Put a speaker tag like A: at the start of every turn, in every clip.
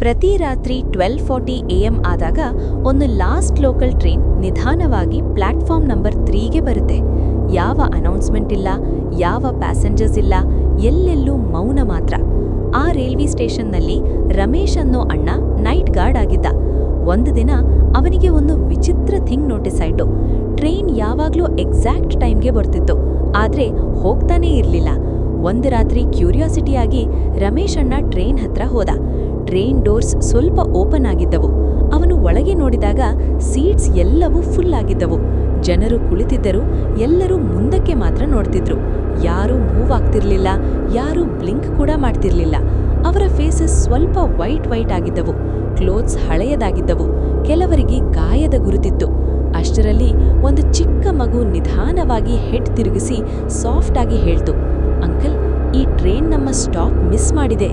A: ಪ್ರತಿ ರಾತ್ರಿ 12:40 AM ಆದಾಗ ಒಂದು ಲಾಸ್ಟ್ ಲೋಕಲ್ ಟ್ರೈನ್ ನಿಧಾನವಾಗಿ ಪ್ಲಾಟ್ಫಾರ್ಮ್ ನಂಬರ್ 3ಗೆ ಬರುತ್ತೆ. ಯಾವ ಅನೌನ್ಸ್ಮೆಂಟ್ ಇಲ್ಲ, ಯಾವ ಪ್ಯಾಸೆಂಜರ್ಸ್ ಇಲ್ಲ, ಎಲ್ಲೆಲ್ಲೂ ಮೌನ ಮಾತ್ರ. ಆ ರೈಲ್ವೆ ಸ್ಟೇಷನ್ನಲ್ಲಿ ರಮೇಶ್ ಅನ್ನೋ ಅಣ್ಣ ನೈಟ್ ಗಾರ್ಡ್ ಆಗಿದ್ದ. ಒಂದು ದಿನ ಅವನಿಗೆ ಒಂದು ವಿಚಿತ್ರ ಥಿಂಗ್ ನೋಟಿಸ್ ಆಯ್ತು. ಟ್ರೈನ್ ಯಾವಾಗ್ಲೂ ಎಕ್ಸಾಕ್ಟ್ ಟೈಮ್ಗೆ ಬರ್ತಿತ್ತು, ಆದ್ರೆ ಹೋಗ್ತಾನೇ ಇರ್ಲಿಲ್ಲ. ಒಂದು ರಾತ್ರಿ ಕ್ಯೂರಿಯಾಸಿಟಿಯಾಗಿ ರಮೇಶ್ ಅಣ್ಣ ಟ್ರೈನ್ ಹತ್ರ ಹೋದ. ಟ್ರೈನ್ ಡೋರ್ಸ್ ಸ್ವಲ್ಪ ಓಪನ್ ಆಗಿದ್ದವು. ಅವನು ಒಳಗೆ ನೋಡಿದಾಗ ಸೀಟ್ಸ್ ಎಲ್ಲವೂ ಫುಲ್ ಆಗಿದ್ದವು. ಜನರು ಕುಳಿತಿದ್ದರು, ಎಲ್ಲರೂ ಮುಂದಕ್ಕೆ ಮಾತ್ರ ನೋಡ್ತಿದ್ರು. ಯಾರೂ ಮೂವ್ ಆಗ್ತಿರ್ಲಿಲ್ಲ, ಯಾರೂ ಬ್ಲಿಂಕ್ ಕೂಡ ಮಾಡ್ತಿರ್ಲಿಲ್ಲ. ಅವರ ಫೇಸಸ್ ಸ್ವಲ್ಪ ವೈಟ್ ಆಗಿದ್ದವು, ಕ್ಲೋತ್ಸ್ ಹಳೆಯದಾಗಿದ್ದವು, ಕೆಲವರಿಗೆ ಗಾಯದ ಗುರುತಿತ್ತು. ಅಷ್ಟರಲ್ಲಿ ಒಂದು ಚಿಕ್ಕ ಮಗು ನಿಧಾನವಾಗಿ ಹೆಡ್ ತಿರುಗಿಸಿ ಸಾಫ್ಟ್ ಆಗಿ ಹೇಳ್ತು, ಅಂಕಲ್, ಈ ಟ್ರೈನ್ ನಮ್ಮ ಸ್ಟಾಪ್ ಮಿಸ್ ಮಾಡಿದೆ.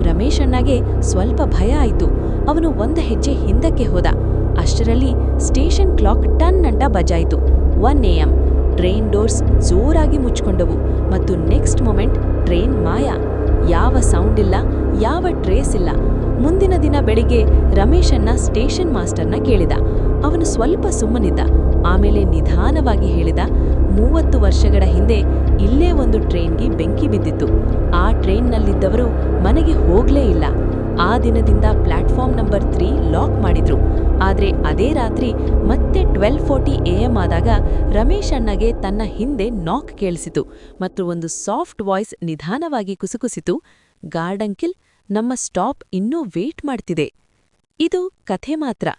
A: ರಮೇಶ್ ಅಣ್ಣಗೆ ಸ್ವಲ್ಪ ಭಯ ಆಯಿತು. ಅವನು ಒಂದು ಹೆಜ್ಜೆ ಹಿಂದಕ್ಕೆ ಹೋದ. ಅಷ್ಟರಲ್ಲಿ ಸ್ಟೇಷನ್ ಕ್ಲಾಕ್ ಟನ್ ಅಂತ ಬಜಾಯಿತು. 1 AM. ಟ್ರೈನ್ ಡೋರ್ಸ್ ಜೋರಾಗಿ ಮುಚ್ಕೊಂಡವು ಮತ್ತು ನೆಕ್ಸ್ಟ್ ಮೊಮೆಂಟ್ ಟ್ರೈನ್ ಮಾಯ. ಯಾವ ಸೌಂಡ್ ಇಲ್ಲ, ಯಾವ ಟ್ರೇಸ್ ಇಲ್ಲ. ಮುಂದಿನ ದಿನ ಬೆಳಿಗ್ಗೆ ರಮೇಶ್ ಅಣ್ಣ ಸ್ಟೇಷನ್ ಮಾಸ್ಟರ್ನ ಕೇಳಿದ. ಅವನು ಸ್ವಲ್ಪ ಸುಮ್ಮನಿದ್ದ. ಆಮೇಲೆ ನಿಧಾನವಾಗಿ ಹೇಳಿದ, 30 ವರ್ಷಗಳ ಹಿಂದೆ ಇಲ್ಲೇ ಒಂದು ಟ್ರೈನ್ಗೆ ಬೆಂಕಿ ಬಿದ್ದಿತ್ತು. ಆ ಟ್ರೈನ್ನಲ್ಲಿದ್ದವರು ಮನೆಗೆ ಹೋಗ್ಲೇ ಇಲ್ಲ. ಆ ದಿನದಿಂದ ಪ್ಲಾಟ್ಫಾರ್ಮ್ ನಂಬರ್ 3 ಲಾಕ್ ಮಾಡಿದ್ರು. ಆದ್ರೆ ಅದೇ ರಾತ್ರಿ ಮತ್ತೆ 12:40 AM ಆದಾಗ ರಮೇಶ್ ಅಣ್ಣಗೆ ತನ್ನ ಹಿಂದೆ ನಾಕ್ ಕೇಳಿಸಿತು ಮತ್ತು ಒಂದು ಸಾಫ್ಟ್ ವಾಯ್ಸ್ ನಿಧಾನವಾಗಿ ಕುಸುಕುಸಿತು, ಗಾರ್ಡ್ ಅಂಕಿಲ್, ನಮ್ಮ ಸ್ಟಾಪ್ ಇನ್ನೂ ವೇಟ್ ಮಾಡ್ತಿದೆ. ಇದು ಕಥೆ ಮಾತ್ರ.